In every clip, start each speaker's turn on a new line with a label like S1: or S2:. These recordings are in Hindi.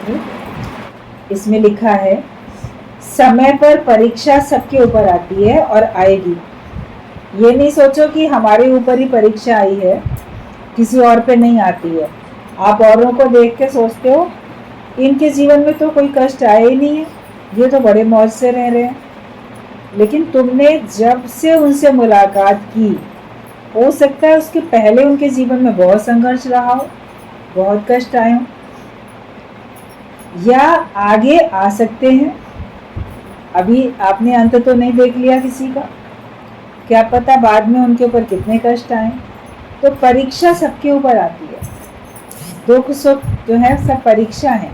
S1: मंत्र। इसमें लिखा है, समय पर परीक्षा सबके ऊपर आती है और आएगी। ये नहीं सोचो कि हमारे ऊपर ही परीक्षा आई है, किसी और पे नहीं आती है। आप औरों को देख के सोचते हो इनके जीवन में तो कोई कष्ट आया ही नहीं है, ये तो बड़े मौज से रह रहे हैं। लेकिन तुमने जब से उनसे मुलाकात की, हो सकता है उसके पहले उनके जीवन में बहुत संघर्ष रहा हो, बहुत कष्ट आए हो, या आगे आ सकते हैं। अभी आपने अंत तो नहीं देख लिया किसी का, क्या पता बाद में उनके ऊपर कितने कष्ट आए। तो परीक्षा सबके ऊपर आती है। दुख सुख जो है सब परीक्षा है।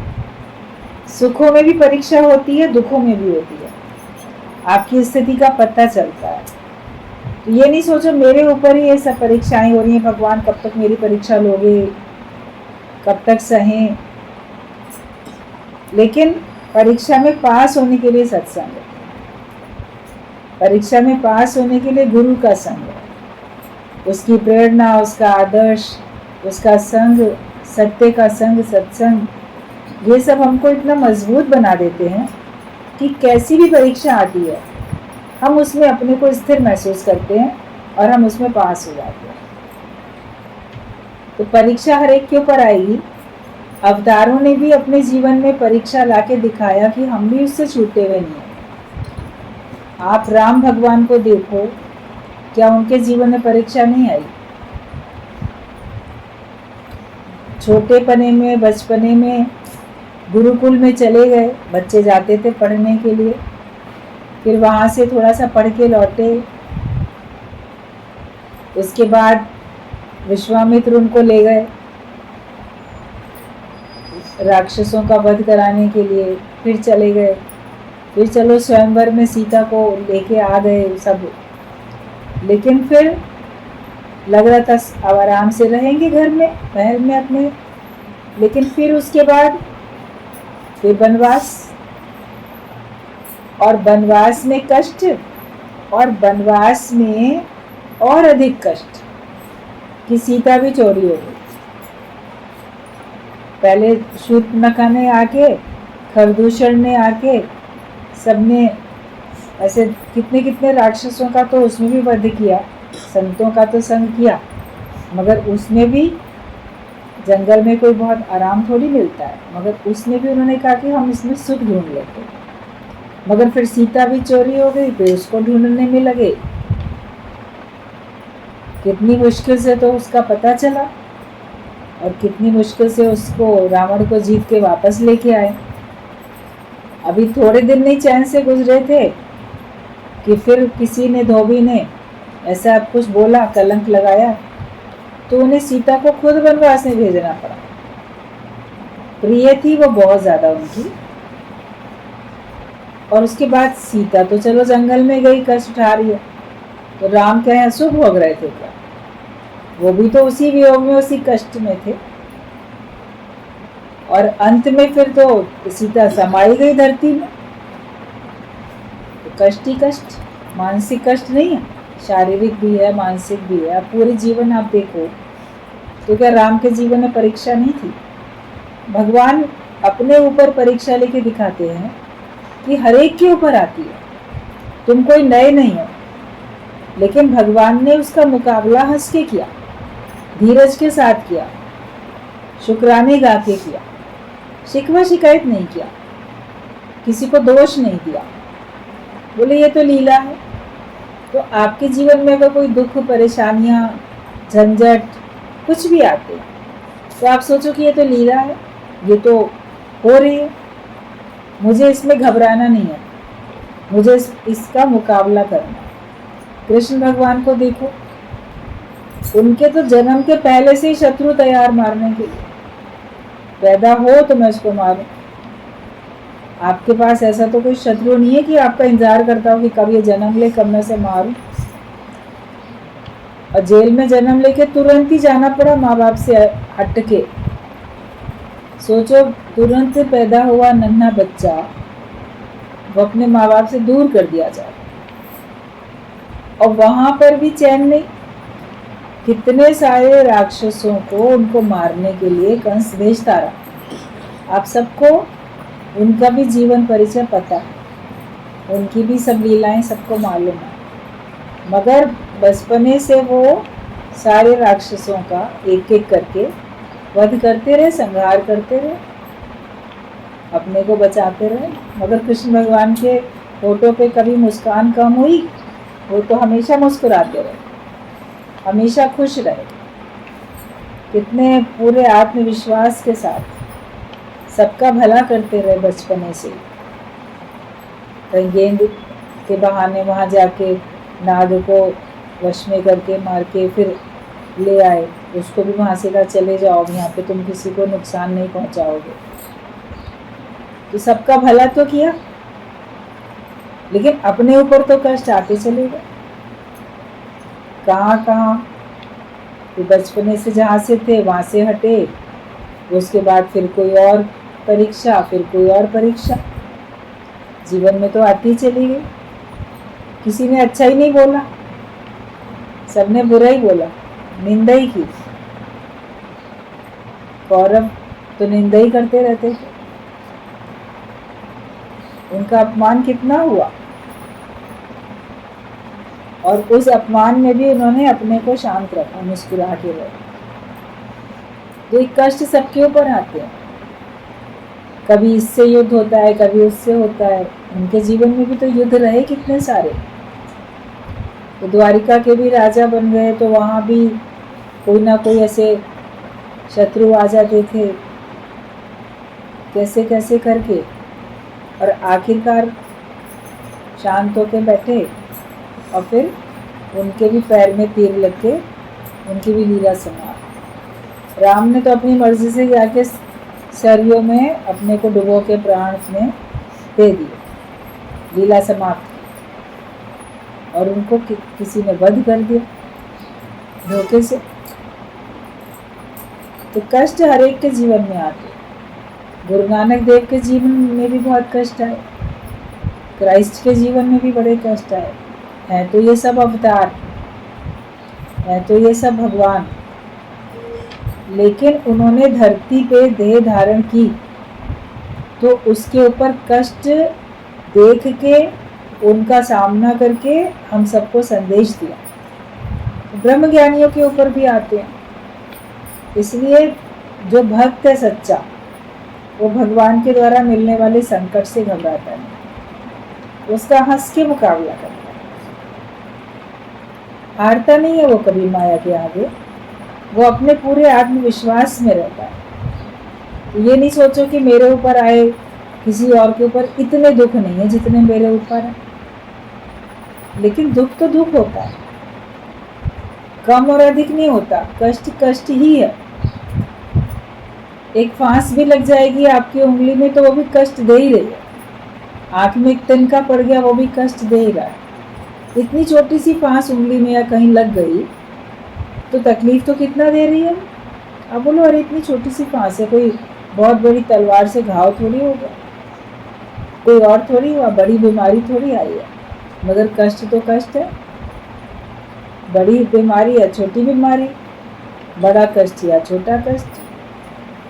S1: सुखों में भी परीक्षा होती है, दुखों में भी होती है। आपकी स्थिति का पता चलता है। तो ये नहीं सोचो मेरे ऊपर ही ये सब परीक्षाएं हो रही हैं, भगवान कब तक मेरी परीक्षा लोगे, कब तक सहें। लेकिन परीक्षा में पास होने के लिए सत्संग है, परीक्षा में पास होने के लिए गुरु का संग है, उसकी प्रेरणा, उसका आदर्श, उसका संग, सत्य का संग, सत्संग, ये सब हमको इतना मजबूत बना देते हैं कि कैसी भी परीक्षा आती है हम उसमें अपने को स्थिर महसूस करते हैं और हम उसमें पास हो जाते हैं। तो परीक्षा हर एक के ऊपर आएगी। अवतारों ने भी अपने जीवन में परीक्षा लाके दिखाया कि हम भी उससे छूटे हुए नहीं हैं। आप राम भगवान को देखो, क्या उनके जीवन में परीक्षा नहीं आई? छोटेपने में, बचपने में गुरुकुल में चले गए, बच्चे जाते थे पढ़ने के लिए, फिर वहाँ से थोड़ा सा पढ़ के लौटे। उसके बाद विश्वामित्र उनको ले गए राक्षसों का वध कराने के लिए, फिर चले गए। फिर चलो स्वयंवर में सीता को लेके आ गए सब, लेकिन फिर लग रहा था अब आराम से रहेंगे घर में, महल में अपने। लेकिन फिर उसके बाद फिर वनवास, और वनवास में कष्ट, और वनवास में और अधिक कष्ट कि सीता भी चोरी हो गई। पहले शूर्पणखा ने आके, खरदूषण ने आके, सबने ऐसे कितने कितने राक्षसों का तो उसमें भी वध किया, संतों का तो संग किया, मगर उसमें भी जंगल में कोई बहुत आराम थोड़ी मिलता है। मगर उसमें भी उन्होंने कहा कि हम इसमें सुख ढूंढ लेते। मगर फिर सीता भी चोरी हो गई, फिर उसको ढूंढने में लगे। कितनी मुश्किल से तो उसका पता चला और कितनी मुश्किल से उसको रावण को जीत के वापस लेके आए। अभी थोड़े दिन नहीं चैन से गुजरे थे कि फिर किसी ने, धोबी ने ऐसा कुछ बोला, कलंक लगाया, तो उन्हें सीता को खुद वनवास में भेजना पड़ा। प्रिय थी वो बहुत ज्यादा उनकी। और उसके बाद सीता तो चलो जंगल में गई, कष्ट उठा रही है, तो राम क्या है सुख भोग रहे थे क्या? वो भी तो उसी वियोग में, उसी कष्ट में थे। और अंत में फिर तो सीता समाई गई धरती में। तो कष्ट ही कष्ट, मानसिक कष्ट नहीं है, शारीरिक भी है, मानसिक भी है। पूरे जीवन आप देखो तो क्या राम के जीवन में परीक्षा नहीं थी? भगवान अपने ऊपर परीक्षा लेके दिखाते हैं कि हर एक के ऊपर आती है। तुम कोई नए नहीं हो, लेकिन भगवान ने उसका मुकाबला हंस के किया, धीरज के साथ किया, शुक्राने गा के किया, शिकवा शिकायत नहीं किया, किसी को दोष नहीं दिया। बोले ये तो लीला है। तो आपके जीवन में अगर कोई दुख, परेशानियां, झंझट कुछ भी आते हैं तो आप सोचो कि ये तो लीला है, ये तो हो रही है, मुझे इसमें घबराना नहीं है, मुझे इसका मुकाबला करना है। कृष्ण भगवान को देखो, उनके तो जन्म के पहले से ही शत्रु तैयार मारने के लिए, पैदा हो तो मैं उसको मारूं। आपके पास ऐसा तो कोई शत्रु नहीं है कि आपका इंतजार करता हो कि कब ये जन्म ले, कब मैं उसे मारूं। और जेल में जन्म लेके तुरंत ही जाना पड़ा माँ बाप से हट के। सोचो, तुरंत पैदा हुआ नन्हा बच्चा वो अपने माँ बाप से दूर कर दिया जाए, और वहां पर भी चैन नहीं। कितने सारे राक्षसों को उनको मारने के लिए कंस भेजता रहा। आप सबको उनका भी जीवन परिचय पता है, उनकी भी सब लीलाएं सबको मालूम है, मगर बचपने से वो सारे राक्षसों का एक एक करके वध करते रहे, संहार करते रहे, अपने को बचाते रहे। मगर कृष्ण भगवान के होठों पे कभी मुस्कान कम हुई? वो तो हमेशा मुस्कुराते रहे, हमेशा खुश रहे, कितने पूरे आत्मविश्वास के साथ सबका भला करते रहे बचपने से। कहीं गेंद के बहाने वहाँ जाके नाग को वश में करके मार के फिर ले आए, उसको भी वहाँ से कहा चले जाओ, यहाँ पे तुम किसी को नुकसान नहीं पहुँचाओगे। तो सबका भला तो किया, लेकिन अपने ऊपर तो कष्ट आते चले गए। कहाँ कहाँ तो बचपने से जहाँ से थे वहाँ से हटे, उसके बाद फिर कोई और परीक्षा, फिर कोई और परीक्षा, जीवन में तो आती चली गई। किसी ने अच्छा ही नहीं बोला, सबने बुरा ही बोला, निंदा ही की। कौरव तो निंदा ही करते रहते थे, उनका अपमान कितना हुआ, और उस अपमान में भी उन्होंने अपने को शांत रखा, मुस्कुरा के रहे। तो एक कष्ट सबके ऊपर आते हैं, कभी इससे युद्ध होता है, कभी उससे होता है। उनके जीवन में भी तो युद्ध रहे कितने सारे। तो द्वारिका के भी राजा बन गए, तो वहाँ भी कोई ना कोई ऐसे शत्रु आ जाते थे, कैसे कैसे करके, और आखिरकार शांत होकर बैठे, और फिर उनके भी पैर में तीर लग के उनकी भी लीला समाप्त। राम ने तो अपनी मर्जी से जाके सरयू में अपने को डुबो के प्राण में दे दिए, लीला समाप्त की, और उनको किसी ने वध कर दिया धोखे से। तो कष्ट हर एक के जीवन में आते। गुरु नानक देव के जीवन में भी बहुत कष्ट आए, क्राइस्ट के जीवन में भी बड़े कष्ट आए। हैं तो ये सब अवतार, हैं तो ये सब भगवान, लेकिन उन्होंने धरती पे देह धारण की तो उसके ऊपर कष्ट देख के, उनका सामना करके हम सबको संदेश दिया। ब्रह्म ज्ञानियों के ऊपर भी आते हैं। इसलिए जो भक्त है सच्चा, वो भगवान के द्वारा मिलने वाले संकट से घबराता नहीं, उसका हंस के मुकाबला करता है, हारता नहीं है वो कभी माया के आगे। वो अपने पूरे आत्मविश्वास में रहता है। ये नहीं सोचो कि मेरे ऊपर आए, किसी और के ऊपर इतने दुख नहीं है जितने मेरे ऊपर है। लेकिन दुख तो दुख होता है, कम और अधिक नहीं होता, कष्ट कष्ट ही है। एक फांस भी लग जाएगी आपकी उंगली में तो वो भी कष्ट दे ही रही है। आंख में एक तिनका पड़ गया, वो भी कष्ट दे ही रहा है। इतनी छोटी सी फांस उंगली में या कहीं लग गई तो तकलीफ तो कितना दे रही है। अब बोलो अरे इतनी छोटी सी फांस है, कोई बहुत बड़ी तलवार से घाव थोड़ी होगा, कोई और थोड़ी हुआ, बड़ी बीमारी थोड़ी आई है। मगर कष्ट तो कष्ट है, बड़ी बीमारी या छोटी बीमारी, बड़ा कष्ट या छोटा कष्ट,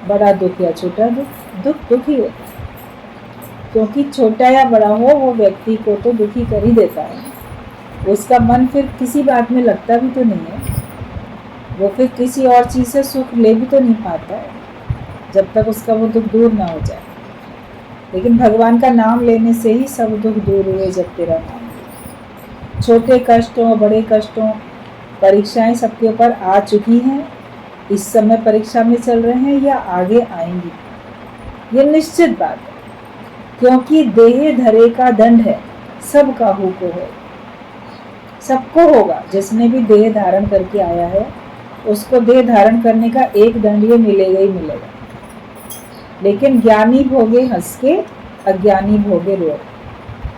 S1: बड़ा दुख या छोटा दुख, दुख दुख ही होता है। क्योंकि छोटा या बड़ा हो वो व्यक्ति को तो दुखी कर ही देता है। उसका मन फिर किसी बात में लगता भी तो नहीं है, वो फिर किसी और चीज़ से सुख ले भी तो नहीं पाता है जब तक उसका वो दुख दूर ना हो जाए। लेकिन भगवान का नाम लेने से ही सब दुख दूर हुए जब तेरा नाम लिया। छोटे कष्टों बड़े कष्टों परीक्षाएं सबके ऊपर आ चुकी हैं, इस समय परीक्षा में चल रहे हैं या आगे आएंगी, ये निश्चित बात है। क्योंकि देह धरे का दंड है, सब काहू को है, सबको होगा। जिसने भी देह धारण करके आया है उसको देह धारण करने का एक दंड ये मिलेगा ही मिलेगा। लेकिन ज्ञानी भोगे हंस के, अज्ञानी भोगे रो।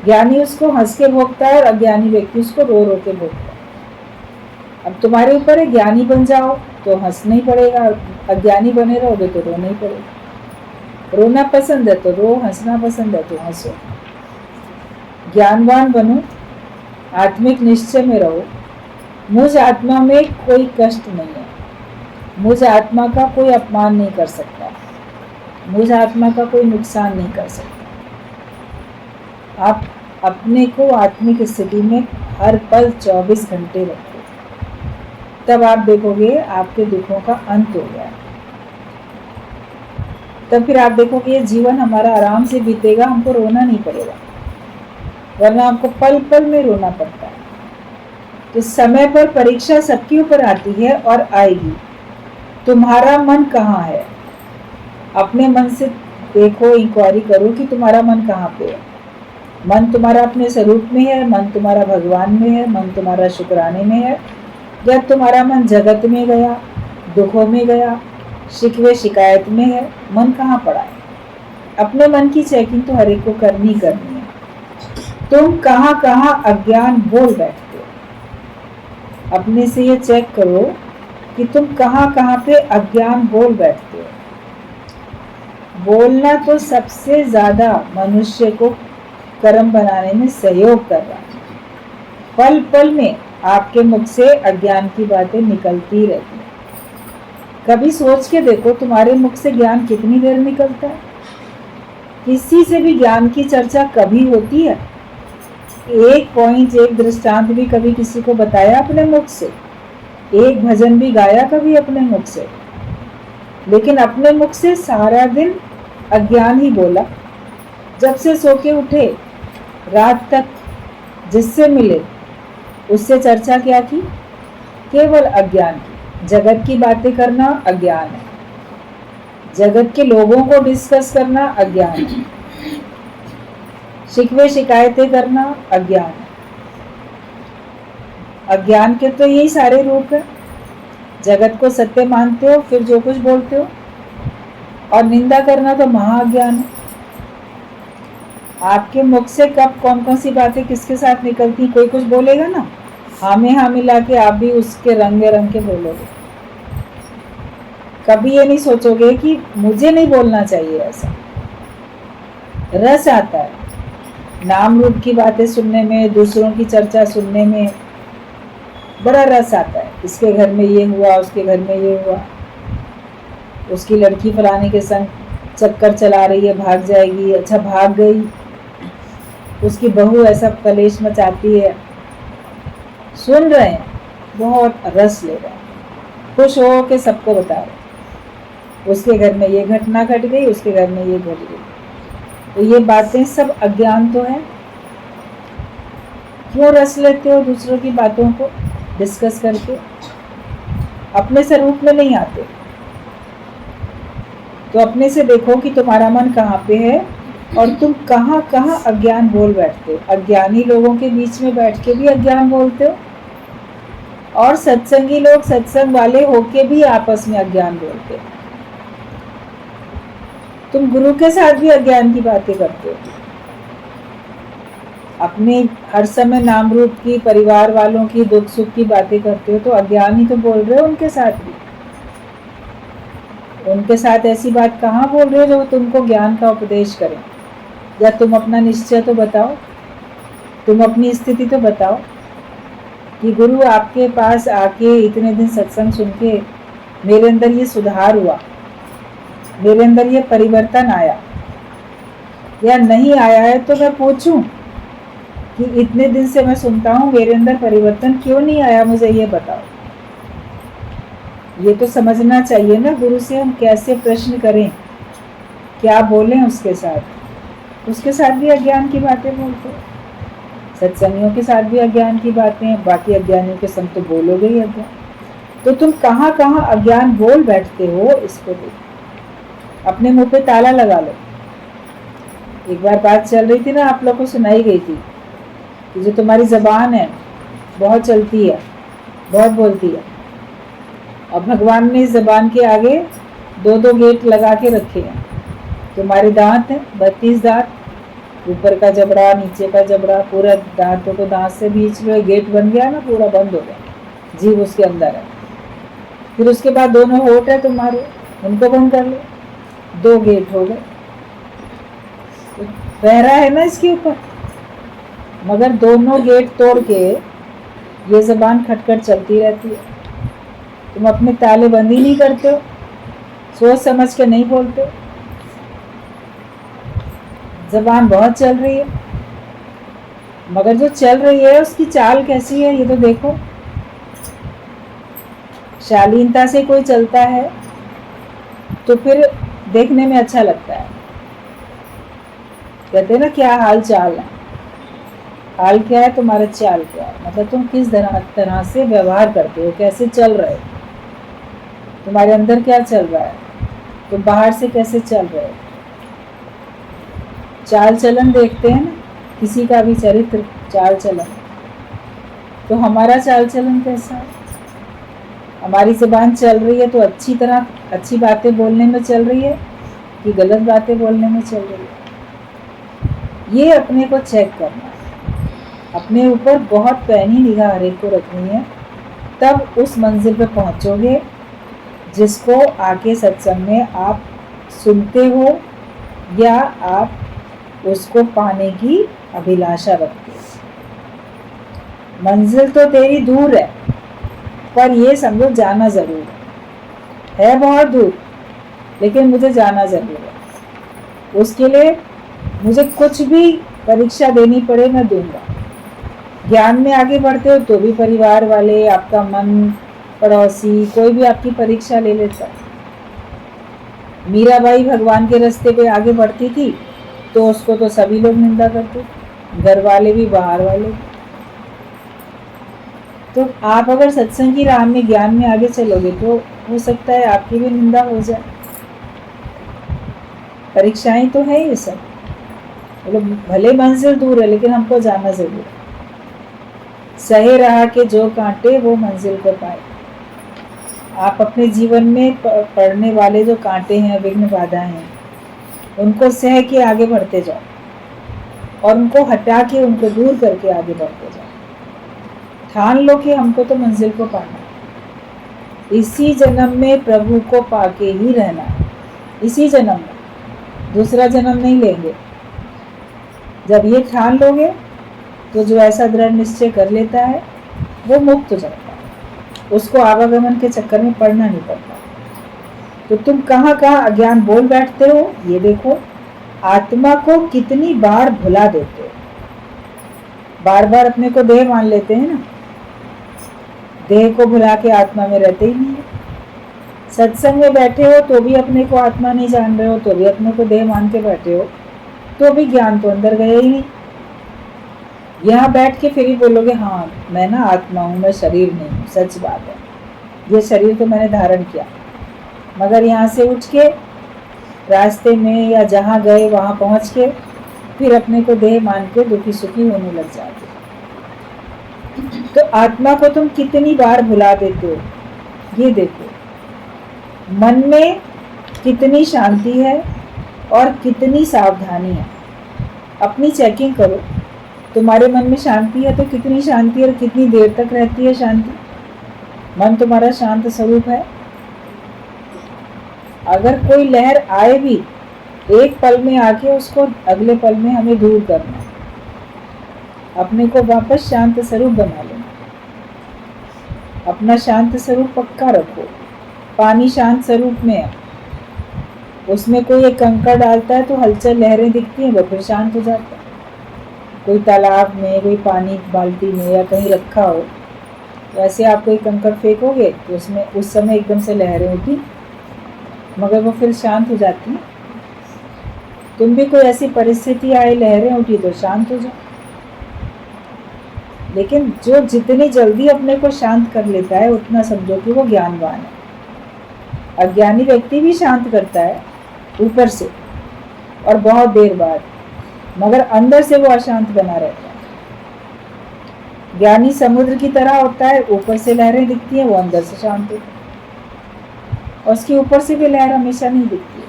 S1: ज्ञानी उसको हंस के भोगता है और अज्ञानी व्यक्ति उसको रो रो के भोगता है। अब तुम्हारे ऊपर है, ज्ञानी बन जाओ तो हंसना ही पड़ेगा, अज्ञानी बने रहोगे तो रोना ही पड़ेगा। रोना पसंद है तो रो, हंसना पसंद है तो हंसो। ज्ञानवान बनो, आत्मिक निश्चय में रहो। मुझ आत्मा में कोई कष्ट नहीं है, मुझ आत्मा का कोई अपमान नहीं कर सकता। मुझ आत्मा का कोई नुकसान नहीं कर सकता। आप अपने को आत्मिक स्थिति में हर पल 24 घंटे रखो, तब आप देखोगे आपके दुखों का अंत हो गया। तब फिर आप देखोगे ये जीवन हमारा आराम से बीतेगा, हमको रोना नहीं पड़ेगा, वरना आपको पल पल में रोना पड़ता है। तो समय पर परीक्षा सबके ऊपर आती है और आएगी। तुम्हारा मन कहाँ है? अपने मन से देखो, इंक्वायरी करो कि तुम्हारा मन कहाँ पे है। मन तुम्हारा अपने स्वरूप में है, मन तुम्हारा भगवान में है, मन तुम्हारा शुक्राने में है, या तुम्हारा मन जगत में गया, दुखों में गया, शिकवे शिकायत में है? मन कहाँ पड़ा है? अपने मन की चेकिंग तो हर एक को करनी है। तुम कहाँ कहाँ अज्ञान बोल बैठते हो? अपने से ये चेक करो कि तुम कहाँ कहाँ पे अज्ञान बोल बैठते हो। बोलना तो सबसे ज्यादा मनुष्य को कर्म बनाने में सहयोग कर रहा है। पल पल में आपके मुख से अज्ञान की बातें निकलती रहती है। कभी सोच के देखो तुम्हारे मुख से ज्ञान कितनी देर निकलता है? किसी से भी ज्ञान की चर्चा कभी होती है? एक पॉइंट, एक दृष्टांत भी कभी किसी को बताया अपने मुख से? एक भजन भी गाया कभी अपने मुख से? लेकिन अपने मुख से सारा दिन अज्ञान ही बोला। जब से सो के उठे रात तक जिससे मिले उससे चर्चा क्या की? केवल अज्ञान की। जगत की बातें करना अज्ञान है, जगत के लोगों को डिस्कस करना अज्ञान है, शिकवे शिकायतें करना अज्ञान है। अज्ञान के तो यही सारे रूप है। जगत को सत्य मानते हो, फिर जो कुछ बोलते हो, और निंदा करना तो महाअज्ञान है। आपके मुख से कब कौन कौन सी बातें किसके साथ निकलती, कोई कुछ बोलेगा ना, हाँ में हाँ मिला के आप भी उसके रंग के बोलोगे। कभी ये नहीं सोचोगे कि मुझे नहीं बोलना चाहिए ऐसा। रस आता है नाम रूप की बातें सुनने में, दूसरों की चर्चा सुनने में बड़ा रस आता है। इसके घर में ये हुआ, उसके घर में ये हुआ, उसकी लड़की फलाने के संग चक्कर चला रही है, भाग जाएगी, अच्छा भाग गई, उसकी बहू ऐसा कलेश मचाती है। सुन रहे हैं, बहुत रस ले रहे हैं, खुश हो के सबको बता रहे, उसके घर में ये घटना घट गई, उसके घर में ये घट गई। तो ये बातें सब अज्ञान तो है। क्यों रस लेते हो दूसरों की बातों को डिस्कस करके? अपने स्वरूप में नहीं आते। तो अपने से देखो कि तुम्हारा मन कहाँ पे है और तुम कहाँ कहाँ अज्ञान बोल बैठते हो। अज्ञानी लोगों के बीच में बैठ के भी अज्ञान बोलते हो, और सत्संगी लोग सत्संग वाले होके भी आपस में अज्ञान बोलते हो। तुम गुरु के साथ भी अज्ञान की बातें करते हो। अपने हर समय नाम रूप की, परिवार वालों की दुख सुख की बातें करते हो, तो अज्ञान ही तो बोल रहे हो उनके साथ भी। उनके साथ ऐसी बात कहाँ बोल रहे हो जो तुमको ज्ञान का उपदेश करें? या तुम अपना निश्चय तो बताओ, तुम अपनी स्थिति तो बताओ कि गुरु आपके पास आके इतने दिन सत्संग सुन के मेरे अंदर ये सुधार हुआ, मेरे अंदर ये परिवर्तन आया, या नहीं आया है तो मैं पूछूं कि इतने दिन से मैं सुनता हूँ, मेरे अंदर परिवर्तन क्यों नहीं आया, मुझे ये बताओ। ये तो समझना चाहिए ना। गुरु से हम कैसे प्रश्न करें, क्या बोलें उसके साथ? उसके साथ भी अज्ञान की बातें बोलते हैं, सत्संगियों के साथ भी अज्ञान की बातें, बाकी अज्ञानियों के संग तो बोलोगे ही अज्ञान। तो तुम कहाँ कहाँ अज्ञान बोल बैठते हो, इसको देखो। अपने मुंह पे ताला लगा लो। एक बार बात चल रही थी ना, आप लोगों को सुनाई गई थी कि जो तुम्हारी जबान है बहुत चलती है, बहुत बोलती है, और भगवान ने इस जबान के आगे 2-2 गेट लगा के रखे हैं। तुम्हारे दांत हैं 32 दांत, ऊपर का जबड़ा, नीचे का जबड़ा, पूरा दांतों को दांत से बीच में गेट बन गया ना, पूरा बंद हो गया, जीभ उसके अंदर है। फिर उसके बाद दोनों होठ है तुम्हारे, उनको बंद कर लो, 2 गेट हो गए। तो पहरा है ना इसके ऊपर, मगर दोनों गेट तोड़ के ये जबान खटखट चलती रहती है। तुम अपने ताले बंद ही नहीं करते हो, सोच समझ के नहीं बोलते हो। जबान बहुत चल रही है, मगर जो चल रही है उसकी चाल कैसी है ये तो देखो। शालीनता से कोई चलता है तो फिर देखने में अच्छा लगता है। कहते हैं ना, क्या हाल चाल है, हाल क्या है तुम्हारा, चाल क्या है, मतलब तुम किस तरह से व्यवहार करते हो, कैसे चल रहे हो, तुम्हारे अंदर क्या चल रहा है, तुम बाहर से कैसे चल रहे हो। चाल चलन देखते हैं ना, किसी का भी चरित्र, चाल चलन, तो हमारा चाल चलन कैसा है। हमारी ज़बान चल रही है तो अच्छी तरह अच्छी बातें बोलने में चल रही है कि गलत बातें बोलने में चल रही है, ये अपने को चेक करना है। अपने ऊपर बहुत पैनी निगाह हर एक को रखनी है, तब उस मंजिल पे पहुंचोगे जिसको आके सत्संग में आप सुनते हो या आप उसको पाने की अभिलाषा रखते हो। मंजिल तो तेरी दूर है, पर ये समझो जाना ज़रूर है बहुत दूर, लेकिन मुझे जाना ज़रूर है। उसके लिए मुझे कुछ भी परीक्षा देनी पड़े मैं दूंगा। ज्ञान में आगे बढ़ते हो तो भी परिवार वाले, आपका मन, पड़ोसी, कोई भी आपकी परीक्षा ले लेता है। मीराबाई भगवान के रास्ते पे आगे बढ़ती थी तो उसको तो सभी लोग निंदा करते, घर वाले भी, बाहर वाले भी। तो आप अगर सत्संग की राह में, ज्ञान में आगे चलोगे तो हो सकता है आपकी भी निंदा हो जाए। परीक्षाएं तो है ये सब, मतलब भले मंजिल दूर है लेकिन हमको जाना जरूर है। सहे रहा के जो कांटे वो मंजिल को पाए। आप अपने जीवन में पड़ने वाले जो कांटे हैं, विघ्न बाधा हैं, उनको सह के आगे बढ़ते जाओ और उनको हटा के, उनको दूर करके आगे बढ़ते जाओ। ठान लो कि हमको तो मंजिल को पाना है, इसी जन्म में प्रभु को पाके ही रहना है, इसी जन्म में, दूसरा जन्म नहीं लेंगे। जब ये ठान लोगे तो जो ऐसा दृढ़ निश्चय कर लेता है वो मुक्त हो जाता है, उसको आवागमन के चक्कर में पड़ना नहीं पड़ता। तो तुम कहाँ कहाँ अज्ञान बोल बैठते हो ये देखो। आत्मा को कितनी बार भुला देते हो, बार बार अपने को देह मान लेते हैं ना, देह को भुला के आत्मा में रहते ही नहीं है। सत्संग में बैठे हो तो भी अपने को आत्मा नहीं जान रहे हो, तो भी अपने को देह मान के बैठे हो, तो भी ज्ञान तो अंदर गया ही नहीं। यहाँ बैठ के फिर ही बोलोगे हाँ मैं ना आत्मा हूँ, मैं शरीर नहीं हूँ। सच बात है, ये शरीर तो मैंने धारण किया, मगर यहाँ से उठ के रास्ते में या जहाँ गए वहाँ पहुँच के फिर अपने को देह मान के दुखी सुखी होने लग जाते। तो आत्मा को तुम कितनी बार भुला देते हो ये देखो। मन में कितनी शांति है और कितनी सावधानी है, अपनी चेकिंग करो। तुम्हारे मन में शांति है तो कितनी शांति है और कितनी देर तक रहती है शांति। मन तुम्हारा शांत स्वरूप है। अगर कोई लहर आए भी एक पल में आके उसको अगले पल में हमें दूर करना, अपने को वापस शांत स्वरूप बना लेना। अपना शांत स्वरूप पक्का रखो। पानी शांत स्वरूप में है, उसमें कोई एक कंकड़ डालता है तो हलचल लहरें दिखती हैं, वो फिर शांत हो जाता है। कोई तालाब में, कोई पानी बाल्टी में या कहीं रखा हो, वैसे आप कोई कंकड़ फेंकोगे तो उसमें उस समय एकदम से लहरें उठी, मगर वो फिर शांत हो जाती हैं। तुम भी कोई ऐसी परिस्थिति आए, लहरें उठी तो शांत हो जाओ। लेकिन जो जितनी जल्दी अपने को शांत कर लेता है उतना समझो कि वो ज्ञानवान है। अज्ञानी व्यक्ति भी शांत करता है ऊपर से और बहुत देर बाद, मगर अंदर से वो अशांत बना रहता है। ज्ञानी समुद्र की तरह होता है, ऊपर से लहरें दिखती हैं, वो अंदर से शांत होता है, और उसके ऊपर से भी लहर हमेशा नहीं दिखती है।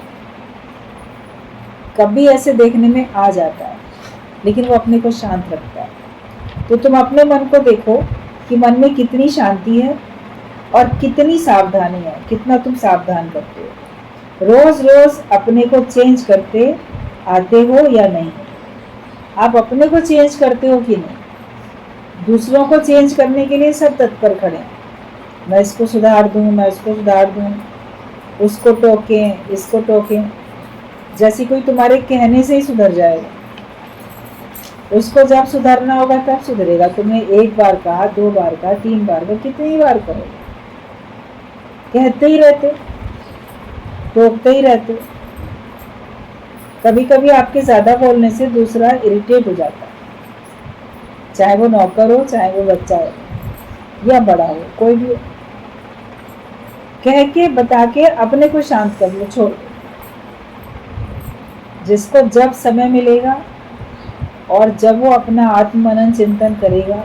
S1: कभी ऐसे देखने में आ जाता है, लेकिन वो अपने को शांत रखता है। तो तुम अपने मन को देखो कि मन में कितनी शांति है और कितनी सावधानी है, कितना तुम सावधान करते हो। रोज रोज अपने को चेंज करते आते हो या नहीं? आप अपने को चेंज करते हो कि नहीं? दूसरों को चेंज करने के लिए सब तत्पर खड़े हैं, मैं इसको सुधार दूं, मैं उसको सुधार दूं, उसको टोकें, इसको टोकें। जैसे कोई तुम्हारे कहने से ही सुधर जाएगा, उसको जब सुधरना होगा तब सुधरेगा। तुमने 1 बार कहा, 2 बार कहा, 3 बार कहा, कितनी बार करोगे? कहते ही रहते, टोकते ही रहते। कभी कभी आपके ज्यादा बोलने से दूसरा इरिटेट हो जाता है, चाहे वो नौकर हो, चाहे वो बच्चा हो या बड़ा हो, कोई भी हो। कह के बता के अपने को शांत कर लो, छोड़ दो। जिसको जब समय मिलेगा और जब वो अपना आत्ममनन चिंतन करेगा,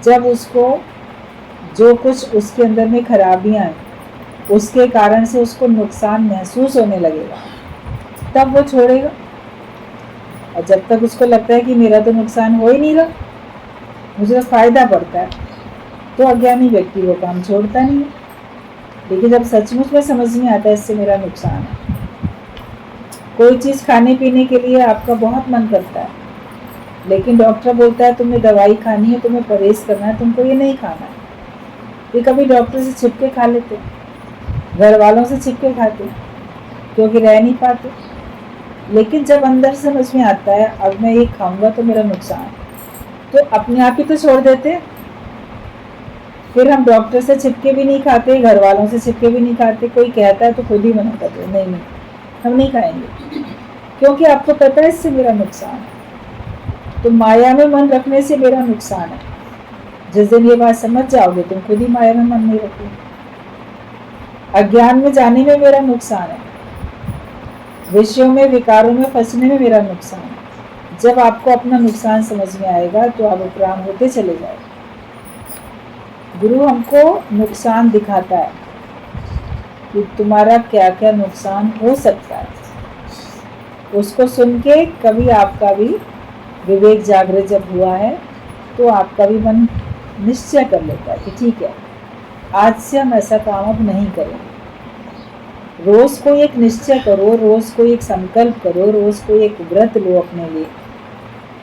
S1: जब उसको जो कुछ उसके अंदर में खराबियां हैं, उसके कारण से उसको नुकसान महसूस होने लगेगा, तब वो छोड़ेगा। और जब तक उसको लगता है कि मेरा तो नुकसान हो ही नहीं रहा, मुझे तो फायदा पड़ता है, तो अज्ञानी व्यक्ति वो काम छोड़ता नहीं है। लेकिन जब सचमुच में समझ में आता है इससे मेरा नुकसान है, कोई चीज़ खाने पीने के लिए आपका बहुत मन करता है, लेकिन डॉक्टर बोलता है तुम्हें दवाई खानी है, तुम्हें परहेज करना है, तुमको ये नहीं खाना है। ये कभी डॉक्टर से छिप के खा लेते, घर वालों से छिप के खाते, क्योंकि रह नहीं पाते। लेकिन जब अंदर समझ में आता है अब मैं ये खाऊंगा तो मेरा नुकसान है, तो अपने आप ही तो छोड़ देते। फिर हम डॉक्टर से छिपके भी नहीं खाते, घर वालों से छिपके भी नहीं खाते। कोई कहता है तो खुद ही मना करते, नहीं नहीं हम नहीं खाएंगे, क्योंकि आपको पता है इससे मेरा नुकसान है। तो माया में मन रखने से मेरा नुकसान है। जिस दिन ये बात समझ जाओगे तुम खुद ही माया में मन नहीं रखोगे। अज्ञान में जाने में मेरा नुकसान है, विषयों में विकारों में फंसने में मेरा नुकसान है। जब आपको अपना नुकसान समझ में आएगा तो आप उपराम होते चले जाएंगे। गुरु हमको नुकसान दिखाता है कि तुम्हारा क्या क्या नुकसान हो सकता है। उसको सुन के कभी आपका भी विवेक जागृत जब हुआ है तो आपका भी मन निश्चय कर लेता है कि ठीक है, आज से हम ऐसा काम अब नहीं करेंगे। रोज को एक निश्चय करो, रोज को एक संकल्प करो, रोज को एक व्रत लो अपने लिए।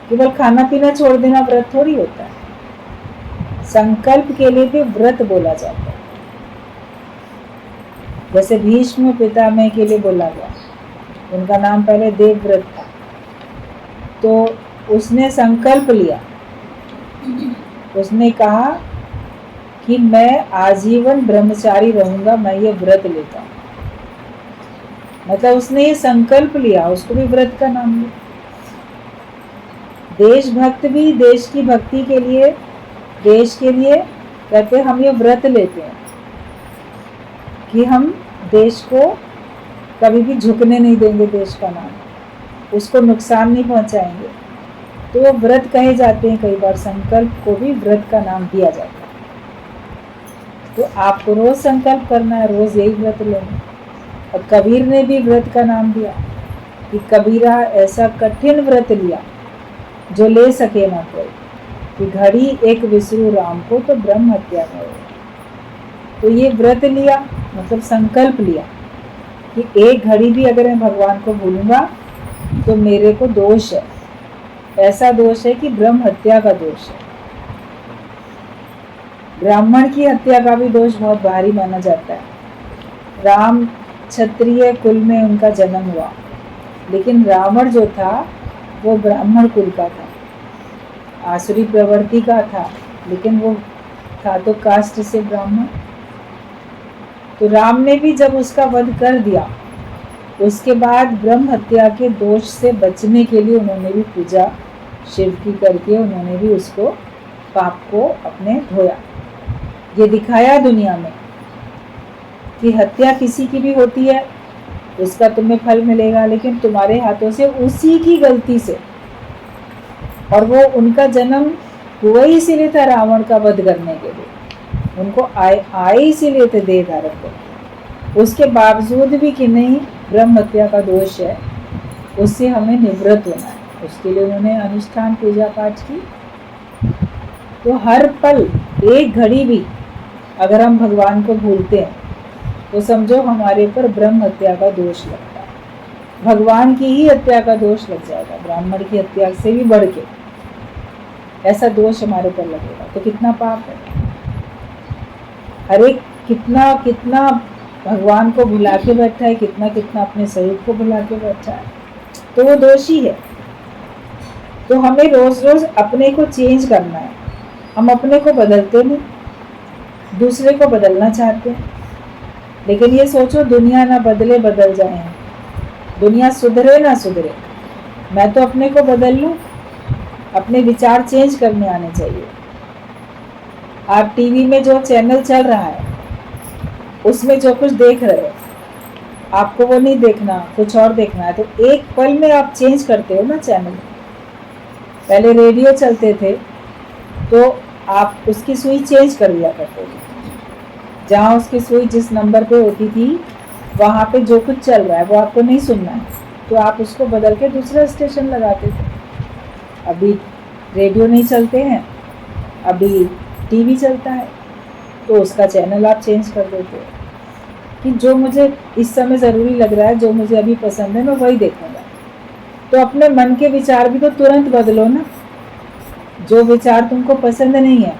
S1: केवल खाना पीना छोड़ देना व्रत थोड़ी होता है, संकल्प के लिए भी व्रत बोला जाता है। जैसे भीष्म पितामह के लिए बोला गया, उनका नाम पहले देवव्रत था, तो उसने संकल्प लिया, उसने कहा कि मैं आजीवन ब्रह्मचारी रहूंगा, मैं ये व्रत लेता हूँ। मतलब उसने ये संकल्प लिया, उसको भी व्रत का नाम लिया। देशभक्त भी देश की भक्ति के लिए, देश के लिए कहते हम ये व्रत लेते हैं कि हम देश को कभी भी झुकने नहीं देंगे, देश का नाम, उसको नुकसान नहीं पहुंचाएंगे। तो वो व्रत कहे जाते हैं। कई बार संकल्प को भी व्रत का नाम दिया जाता है। तो आपको रोज संकल्प करना है, रोज यही व्रत लेना। और कबीर ने भी व्रत का नाम दिया कि कबीरा ऐसा कठिन व्रत लिया जो ले सके ना कोई, कि घड़ी एक विसरू राम को तो ब्रह्म हत्या करो। तो ये व्रत लिया मतलब संकल्प लिया कि एक घड़ी भी अगर मैं भगवान को भूलूंगा तो मेरे को दोष है, ऐसा दोष है कि ब्रह्म हत्या का दोष है। ब्राह्मण की हत्या का भी दोष बहुत भारी माना जाता है। राम क्षत्रिय कुल में उनका जन्म हुआ, लेकिन रावण जो था वो ब्राह्मण कुल का था, आसुरी प्रवृत्ति का था, लेकिन वो था तो कास्ट से ब्राह्मण। तो राम ने भी जब उसका वध कर दिया, उसके बाद ब्रह्म हत्या के दोष से बचने के लिए उन्होंने भी पूजा शिव की करके उन्होंने भी उसको पाप को अपने धोया। ये दिखाया दुनिया में कि हत्या किसी की भी होती है, उसका तुम्हें फल मिलेगा, लेकिन तुम्हारे हाथों से उसी की गलती से। और वो उनका जन्म हुआ ही इसीलिए था रावण का वध करने के लिए, उनको आए इसीलिए थे देह धारण करके। उसके बावजूद भी कि नहीं ब्रह्म हत्या का दोष है, उससे हमें निवृत्त होना है, उसके लिए उन्होंने अनुष्ठान पूजा पाठ की। तो हर पल एक घड़ी भी अगर हम भगवान को भूलते हैं तो समझो हमारे ऊपर ब्रह्म हत्या का दोष लगता है, भगवान की ही हत्या का दोष लग जाएगा, ब्राह्मण की हत्या से भी बढ़ के ऐसा दोष हमारे ऊपर लगेगा। तो कितना पाप है, हर एक कितना कितना भगवान को भुला के बैठा है, कितना कितना अपने शरीर को भुला के बैठा है, तो वो दोषी है। तो हमें रोज रोज अपने को चेंज करना है। हम अपने को बदलते नहीं, दूसरे को बदलना चाहते हैं। लेकिन ये सोचो, दुनिया ना बदले बदल जाए, दुनिया सुधरे ना सुधरे, मैं तो अपने को बदल लूं। अपने विचार चेंज करने आने चाहिए। आप टीवी में जो चैनल चल रहा है उसमें जो कुछ देख रहे हो, आपको वो नहीं देखना, कुछ और देखना है, तो एक पल में आप चेंज करते हो ना चैनल। पहले रेडियो चलते थे तो आप उसकी सुई चेंज कर दिया करते थे। जहाँ उसकी सुई जिस नंबर पे होती थी वहाँ पे जो कुछ चल रहा है वो आपको नहीं सुनना है, तो आप उसको बदल के दूसरा स्टेशन लगाते थे। अभी रेडियो नहीं चलते हैं, अभी टीवी चलता है, तो उसका चैनल आप चेंज कर देते हो कि जो मुझे इस समय ज़रूरी लग रहा है, जो मुझे अभी पसंद है, मैं वही देखूँगा। तो अपने मन के विचार भी तो तुरंत बदलो ना। जो विचार तुमको पसंद नहीं है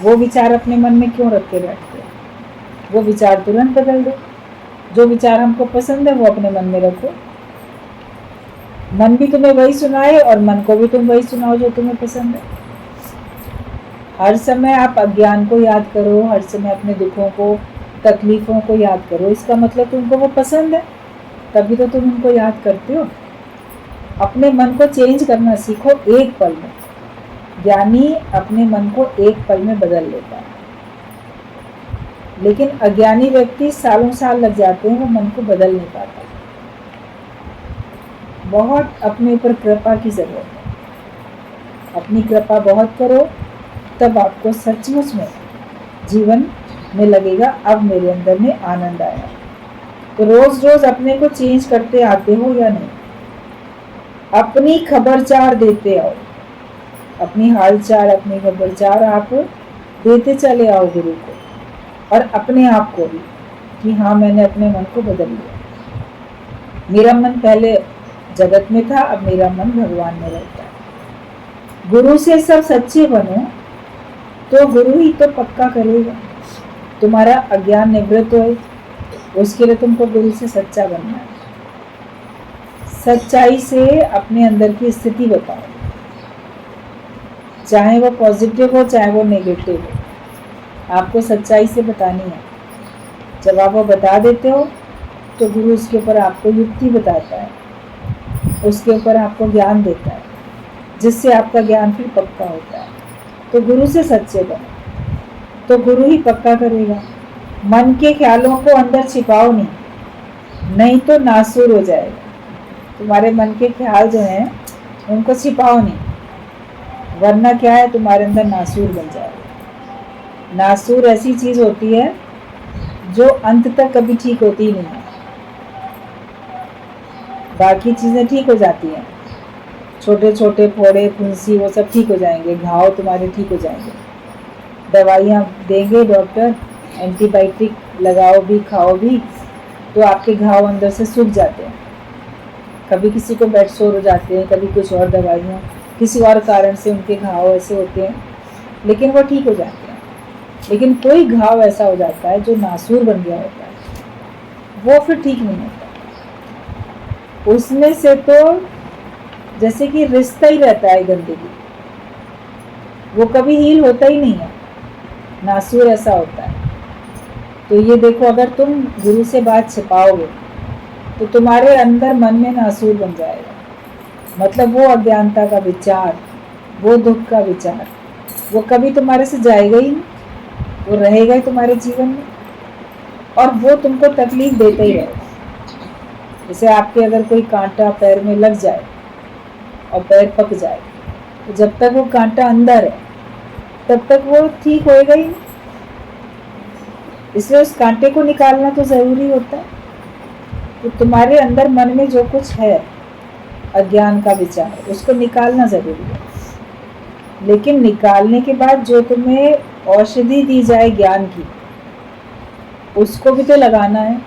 S1: वो विचार अपने मन में क्यों रख के बैठते हो? वो विचार तुरंत बदल दो। जो विचार हमको पसंद है वो अपने मन में रखो। मन भी तुम्हें वही सुनाए और मन को भी तुम वही सुनाओ जो तुम्हें पसंद है। हर समय आप अज्ञान को याद करो, हर समय अपने दुखों को, तकलीफ़ों को याद करो। इसका मतलब तुमको वो पसंद है, तभी तो तुम उनको याद करते हो। अपने मन को चेंज करना सीखो एक पल में। ज्ञानी अपने मन को एक पल में बदल लेता है, लेकिन अज्ञानी व्यक्ति सालों साल लग जाते हैं, वो मन को बदल नहीं पाता। बहुत अपने ऊपर कृपा की ज़रूरत है। अपनी कृपा बहुत करो, तब आपको सचमुच में जीवन में लगेगा अब मेरे अंदर में आनंद आया। तो रोज़ रोज़ अपने को चेंज करते आते हो या नहीं? अपनी खबरचार देते आओ, अपनी हालचाल, अपनी खबरचार आप देते चले आओ गुरु को, और अपने आप को भी, कि हाँ मैंने अपने मन को बदल लिया। मेरा मन पहले जगत में था, अब मेरा मन भगवान में रहता है। गुरु से सब सच्चे बनो तो गुरु ही तो पक्का करेगा तुम्हारा अज्ञान निवृत्त हो। उसके लिए तुमको गुरु से सच्चा बनना है। सच्चाई से अपने अंदर की स्थिति बताओ, चाहे वो पॉजिटिव हो चाहे वो नेगेटिव हो, आपको सच्चाई से बतानी है। जब आप वो बता देते हो तो गुरु उसके ऊपर आपको युक्ति बताता है, उसके ऊपर आपको ज्ञान देता है, जिससे आपका ज्ञान फिर पक्का होता है। तो गुरु से सच्चे बनो तो गुरु ही पक्का करेगा। मन के ख्यालों को अंदर छिपाओ नहीं तो नासूर हो जाएगा। तुम्हारे मन के ख्याल जो हैं उनको छिपाओ नहीं, वरना क्या है, तुम्हारे अंदर नासूर बन जाएगा। नासूर ऐसी चीज़ होती है जो अंत तक कभी ठीक होती ही नहीं है। बाकी चीज़ें ठीक हो जाती हैं, छोटे छोटे फोड़े, फुंसी, वो सब ठीक हो जाएंगे, घाव तुम्हारे ठीक हो जाएंगे। दवाइयाँ देंगे डॉक्टर, एंटीबायोटिक लगाओ भी खाओ भी, तो आपके घाव अंदर से सूख जाते हैं। कभी किसी को बेड सोर हो जाते हैं, कभी कुछ और दवाइयाँ, किसी और कारण से उनके घाव ऐसे होते हैं, लेकिन वो ठीक हो जाते हैं। लेकिन कोई घाव ऐसा हो जाता है जो नासूर बन गया होता है, वो फिर ठीक नहीं होता। उसमें से तो जैसे कि रिश्ता ही रहता है गंदगी, वो कभी हील होता ही नहीं है, नासूर ऐसा होता है। तो ये देखो, अगर तुम गुरु से बात छिपाओगे तो तुम्हारे अंदर मन में नासूर बन जाएगा। मतलब वो अज्ञानता का विचार, वो दुख का विचार, वो कभी तुम्हारे से जाएगा ही नहीं, वो रहेगा ही तुम्हारे जीवन में, और वो तुमको तकलीफ देता ही रहेगा। जैसे आपके अगर कोई कांटा पैर में लग जाए और पैर पक जाए, तो जब तक वो कांटा अंदर है तब तक वो ठीक होएगा ही नहीं। इसलिए उस कांटे को निकालना तो ज़रूरी होता है। तो तुम्हारे अंदर मन में जो कुछ है अज्ञान का विचार, उसको निकालना ज़रूरी है। लेकिन निकालने के बाद जो तुम्हें औषधि दी जाए ज्ञान की, उसको भी तो लगाना है।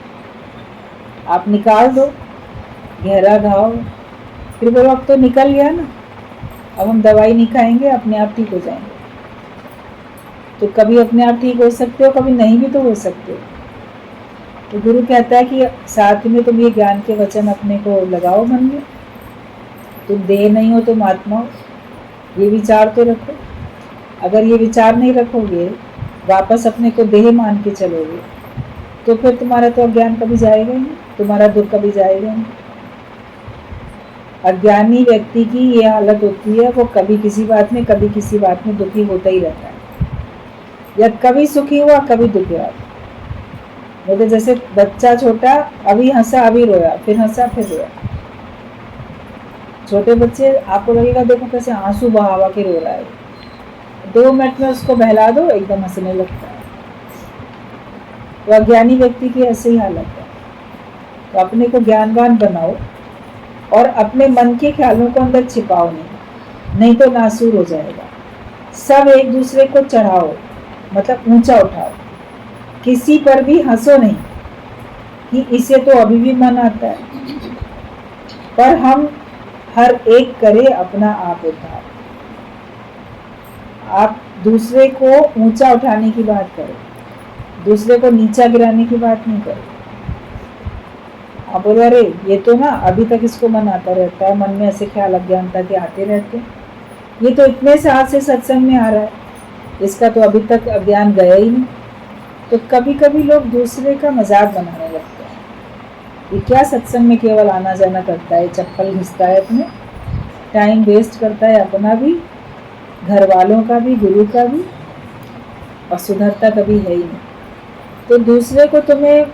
S1: आप निकाल दो गहरा घाव, फिर वो अब तो निकल गया ना, अब हम दवाई नहीं खाएंगे, अपने आप ठीक हो जाएंगे। तो कभी अपने आप ठीक हो सकते हो, कभी नहीं भी तो हो सकते हो। तो गुरु कहता है कि साथ में तुम ये ज्ञान के वचन अपने को लगाओ मन में, तुम देह नहीं हो तुम आत्मा हो, ये विचार तो रखो। अगर ये विचार नहीं रखोगे, वापस अपने को देह मान के चलोगे, तो फिर तुम्हारा तो अज्ञान कभी जाएगा ही नहीं, तुम्हारा दुख कभी जाएगा नहीं। अज्ञानी व्यक्ति की ये हालत होती है, वो कभी किसी बात में कभी किसी बात में दुखी होता ही रहता है, या कभी सुखी हुआ कभी दुखी हुआ। तो जैसे बच्चा छोटा अभी हंसा अभी रोया, फिर हंसा फिर रोया। छोटे बच्चे आपको लगेगा देखो कैसे आंसू बहा के रो रहा है, 2 मिनट में उसको बहला दो एकदम हंसने लगता है। तो अज्ञानी व्यक्ति की ऐसे ही हालत है। तो अपने को ज्ञानवान बनाओ और अपने मन के ख्यालों को अंदर छिपाओ नहीं तो नासूर हो जाएगा। सब एक दूसरे को चढ़ाओ, मतलब ऊंचा उठाओ, किसी पर भी हंसो नहीं कि इसे तो अभी भी मन आता है, पर हम हर एक करे अपना आप उद्धार। आप दूसरे को ऊंचा उठाने की बात करो, दूसरे को नीचा गिराने की बात नहीं करो। आप बोलो अरे ये तो ना अभी तक इसको मन आता रहता है, मन में ऐसे ख्याल अज्ञानता के आते रहते हैं, ये तो इतने साल से सत्संग में आ रहा है, इसका तो अभी तक अज्ञान गया ही नहीं। तो कभी कभी लोग दूसरे का मजाक बनाने लगते हैं, ये क्या सत्संग में केवल आना जाना करता है, चप्पल घिसता है, अपने टाइम वेस्ट करता है, अपना भी, घर वालों का भी, गुरु का भी, और सुधरता कभी है ही नहीं। तो दूसरे को तुम्हें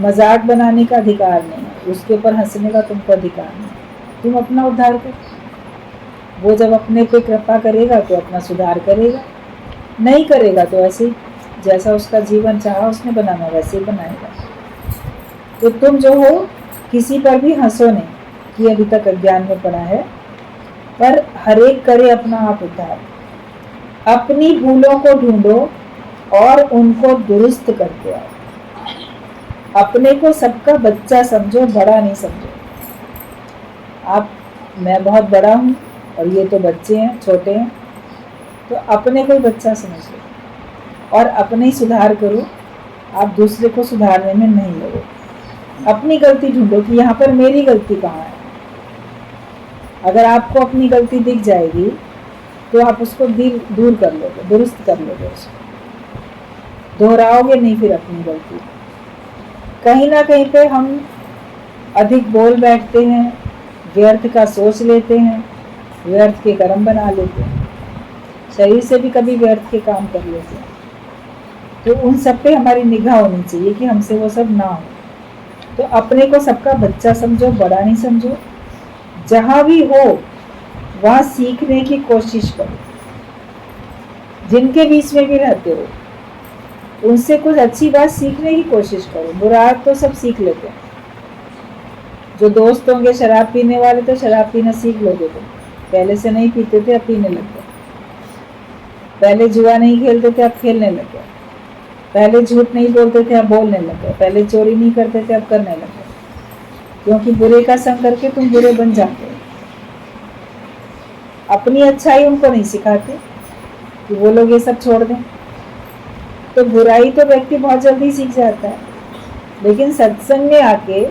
S1: मजाक बनाने का अधिकार नहीं है, उसके ऊपर हंसने का तुमको अधिकार नहीं, तुम अपना उद्धार करो। वो जब अपने पे कृपा करेगा तो अपना सुधार करेगा, नहीं करेगा तो ऐसे ही जैसा उसका जीवन चाहा उसने बनाना वैसे ही बनाएगा। तो तुम जो हो किसी पर भी हंसो नहीं कि अभी तक अज्ञान में पड़ा है, पर हर एक करे अपना आप उद्धार। अपनी भूलों को ढूंढो और उनको दुरुस्त करते आओ। अपने को सबका बच्चा समझो, बड़ा नहीं समझो। आप मैं बहुत बड़ा हूँ और ये तो बच्चे हैं, छोटे हैं, तो अपने को ही बच्चा समझ लो और अपने ही सुधार करो। आप दूसरे को सुधारने में नहीं लगो। अपनी गलती ढूंढो कि यहाँ पर मेरी गलती कहाँ है। अगर आपको अपनी गलती दिख जाएगी तो आप उसको दूर कर लोगे, दुरुस्त कर लोगे, उसको दोहराओगे नहीं फिर अपनी गलती। कहीं ना कहीं पे हम अधिक बोल बैठते हैं, व्यर्थ का सोच लेते हैं, व्यर्थ के कर्म बना लेते हैं, शरीर से भी कभी व्यर्थ के काम कर लेते हैं। तो उन सब पे हमारी निगाह होनी चाहिए कि हमसे वो सब ना हो। तो अपने को सबका बच्चा समझो, बड़ा नहीं समझो। जहाँ भी हो वहाँ सीखने की कोशिश करो। जिनके बीच में भी रहते हो उनसे कुछ अच्छी बात सीखने की कोशिश करो। बुरा तो सब सीख लेते हैं। जो दोस्त होंगे शराब पीने वाले तो शराब पीना सीख लोगे तुम। पहले से नहीं पीते थे, अब पीने लग गए। पहले जुआ नहीं खेलते थे, अब खेलने लग गए। पहले झूठ नहीं बोलते थे, अब बोलने लग गए। पहले चोरी नहीं करते थे, अब करने लग गए। क्योंकि बुरे का संग करके तुम बुरे बन जाते हो। अपनी अच्छाई उनको नहीं सिखाते कि वो लोग ये सब छोड़ दें। तो बुराई तो व्यक्ति बहुत जल्दी सीख जाता है, लेकिन सत्संग में आके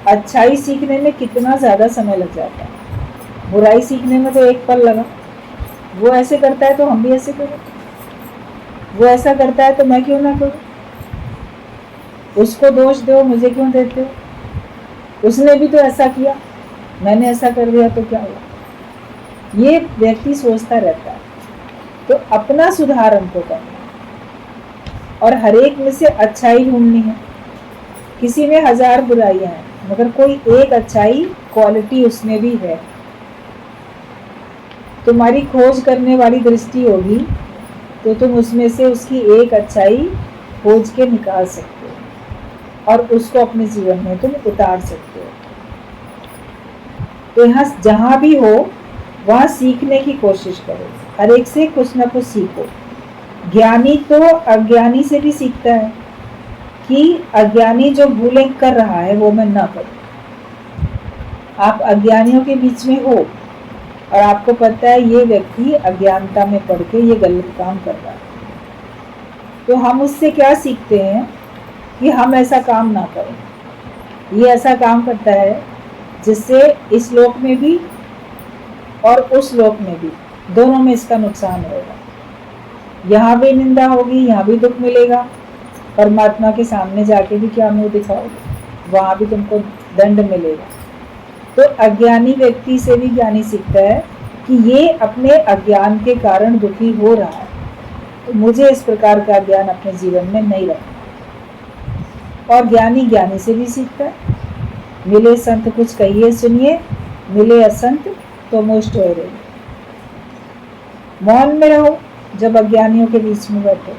S1: अच्छाई सीखने में कितना ज़्यादा समय लग जाता है। बुराई सीखने में तो एक पल लगा। वो ऐसे करता है तो हम भी ऐसे करें, वो ऐसा करता है तो मैं क्यों ना करूं। उसको दोष दो, मुझे क्यों देते हो। उसने भी तो ऐसा किया, मैंने ऐसा कर दिया तो क्या हुआ। ये व्यक्ति सोचता रहता है। तो अपना सुधार हमको करना और हर एक में से अच्छाई ढूंढनी है। किसी में 1000 बुराइयां हैं, मगर कोई एक अच्छाई क्वालिटी उसमें भी है। तुम्हारी खोज करने वाली दृष्टि होगी तो तुम उसमें से उसकी एक अच्छाई खोज के निकाल सकते हो और उसको अपने जीवन में तुम उतार सकते हो। तो यहाँ जहाँ भी हो वहाँ सीखने की कोशिश करो। हर एक से कुछ ना कुछ सीखो। ज्ञानी तो अज्ञानी से भी सीखता है कि अज्ञानी जो भूलें कर रहा है वो मैं ना करूं। आप अज्ञानियों के बीच में हो और आपको पता है ये व्यक्ति अज्ञानता में पड़ के ये गलत काम कर रहा है, तो हम उससे क्या सीखते हैं कि हम ऐसा काम ना करें। ये ऐसा काम करता है जिससे इस लोक में भी और उस लोक में भी, दोनों में इसका नुकसान होगा। यहाँ भी निंदा होगी, यहाँ भी दुख मिलेगा, परमात्मा के सामने जाके भी क्या मुंह दिखाओगे, वहाँ भी तुमको दंड मिलेगा। तो अज्ञानी व्यक्ति से भी ज्ञानी सीखता है कि ये अपने अज्ञान के कारण दुखी हो रहा है, तो मुझे इस प्रकार का ज्ञान अपने जीवन में नहीं रखना। और ज्ञानी ज्ञानी से भी सीखता है, मिले संत कुछ कहिए सुनिए, मिले असंत तो मुष्ट हो रही। मौन में रहो जब अज्ञानियों के बीच में बैठो,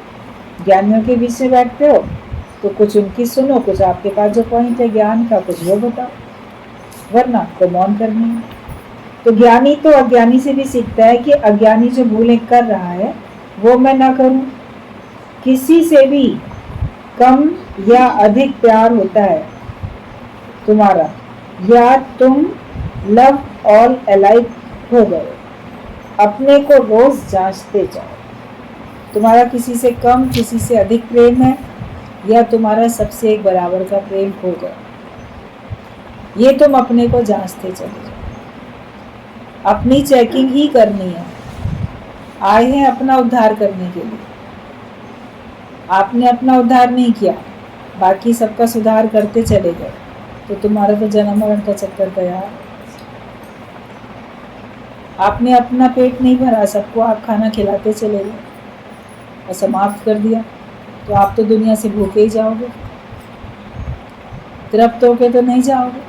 S1: ज्ञानियों के बीच में बैठते हो तो कुछ उनकी सुनो, कुछ आपके पास जो पॉइंट है ज्ञान का कुछ वो बताओ, वरना आपको मौन करनी है। तो ज्ञानी तो अज्ञानी से भी सीखता है कि अज्ञानी जो भूलें कर रहा है वो मैं ना करूं। किसी से भी कम या अधिक प्यार होता है तुम्हारा, या तुम लव ऑल अलाइक हो गए। अपने को रोज जांचते जाओ, तुम्हारा किसी से कम किसी से अधिक प्रेम है या तुम्हारा सबसे एक बराबर का प्रेम हो गया, ये तुम अपने को जांचते चले जाओ। अपनी चेकिंग ही करनी है। आए हैं अपना उद्धार करने के लिए, आपने अपना उद्धार नहीं किया, बाकी सबका सुधार करते चले गए, तो तुम्हारा तो जन्म मरण का चक्कर गया। आपने अपना पेट नहीं भरा, सबको आप खाना खिलाते चले गए और समाप्त कर दिया, तो आप तो दुनिया से भूखे ही जाओगे, तृप्त होके तो नहीं जाओगे।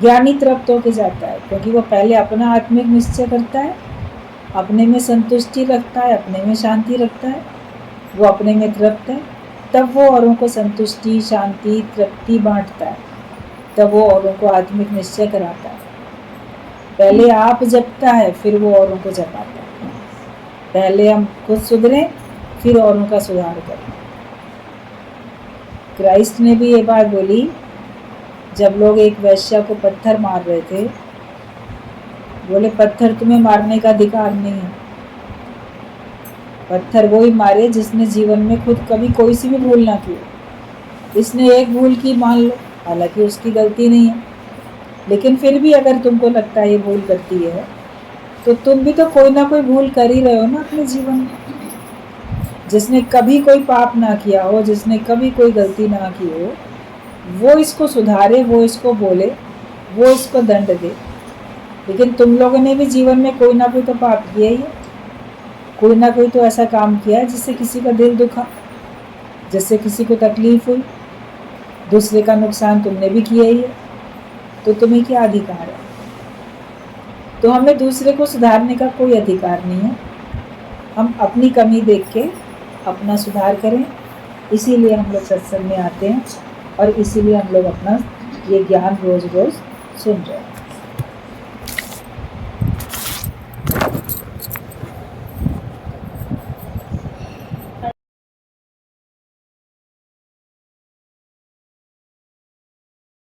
S1: ज्ञानी तृप्त होके जाता है, क्योंकि वो पहले अपना आत्मिक निश्चय करता है, अपने में संतुष्टि रखता है, अपने में शांति रखता है, वो अपने में तृप्त है, तब वो औरों को संतुष्टि शांति तृप्ति बांटता है, तब वो औरों को आत्मिक निश्चय कराता है। पहले आप जपता है, फिर वो औरों को जपाता है। पहले हम खुद सुधरें, फिर औरों का सुधार करें। क्राइस्ट ने भी ये बात बोली, जब लोग एक वैश्या को पत्थर मार रहे थे, बोले पत्थर तुम्हें मारने का अधिकार नहीं है। पत्थर वो ही मारे जिसने जीवन में खुद कभी कोई सी भी भूल ना की। इसने एक भूल की मान लो, हालांकि उसकी गलती नहीं है, लेकिन फिर भी अगर तुमको लगता है ये भूल करती है, तो तुम भी तो कोई ना कोई भूल कर ही रहे हो ना अपने जीवन में। जिसने कभी कोई पाप ना किया हो, जिसने कभी कोई गलती ना की हो, वो इसको सुधारे, वो इसको बोले, वो इसको दंड दे। लेकिन तुम लोगों ने भी जीवन में कोई ना कोई तो पाप किया ही है, कोई ना कोई तो ऐसा काम किया है जिससे किसी का दिल दुखा, जिससे किसी को तकलीफ हुई, दूसरे का नुकसान तुमने भी किया ही है, तो तुम्हें क्या अधिकार है? तो हमें दूसरे को सुधारने का कोई अधिकार नहीं है। हम अपनी कमी देख के अपना सुधार करें, इसीलिए हम लोग सत्संग में आते हैं और इसीलिए हम लोग अपना ये ज्ञान रोज रोज सुन रहे हैं।